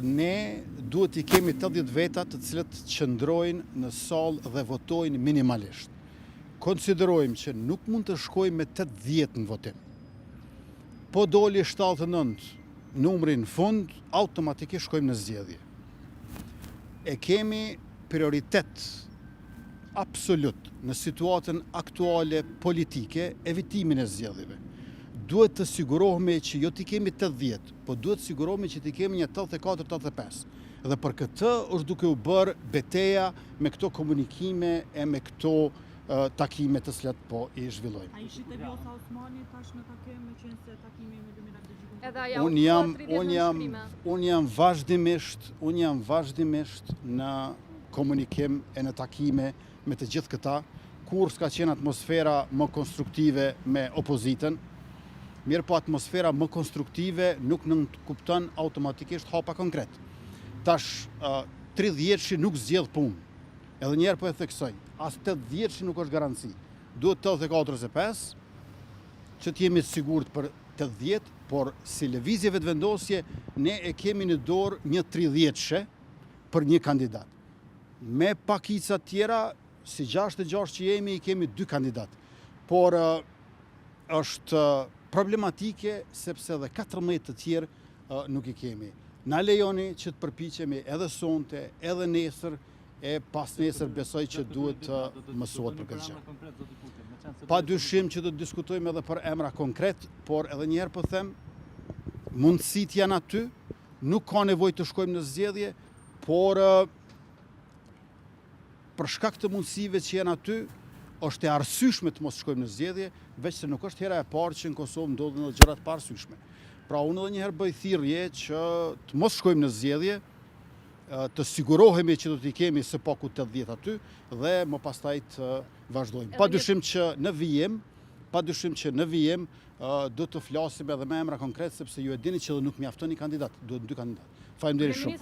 ne duhet i kemi 80 veta të cilët qëndrojnë në sallë dhe votojnë minimalisht. Konsiderojmë që nuk mund të shkojmë me 80 në votim. Po doli 79 numri në fund, automatikisht shkojmë në zgjedhje. E kemi prioritet absolut në situatën aktuale politike evitimin e zgjedhjeve. Duhet të sigurohemi që jo t'i kemi 80, po duhet të sigurohemi që t'i kemi një 84-85. Dhe për këtë është duke u bërë beteja me këto komunikime e me këto takime të cilat po i zhvillojmë. A ishit e Vjosa Osmani tash në takim me qenë se takimi me Lumina Dëgjikun? Edhe ajo Unë jam vazhdimisht në komunikim e në takime me të gjithë këta, kur s'ka qenë atmosfera më konstruktive me opozitën, mirë po atmosfera më konstruktive nuk nënkupton automatikisht hapa konkret. Tash 30 nuk zgjedh punë. Edhe njerë po e theksoj, as 80 nuk është garanci. Duhet 84-85, që t'jemi sigurt për 80, por si lëvizjeve të vendosje, ne e kemi në dorë një 30 për një kandidat. Me pakica tjera, si 6 që jemi, i kemi 2 kandidat. Por është problematike sepse edhe 14 të tjerë nuk i kemi. Na lejoni që të përpiqemi edhe sonte, edhe nesër, e pas nesër besoj që duhet të mësohet për këtë gjë. Pa dyshim që do të diskutojmë edhe për emra konkret, por edhe njerë po them, mundësit janë aty, nuk ka nevojë të shkojmë në zgjedhje, por për shkak të mundësive që janë aty, është e arsyeshme të mos shkojmë në zgjedhje, veç se nuk është hera e parë që në Kosovë ndodhin edhe gjëra të paarsyeshme. Pra unë edhe një herë bëj thirrje që të mos shkojmë në zgjedhje, të sigurohemi që do t'i kemi së paku 80 aty dhe më pastaj të vazhdojmë. Padyshim që në vijim do të flasim edhe me emra konkret sepse ju e dini që nuk mjafton një kandidat, duhet 2 kandidat. Faleminderit shumë.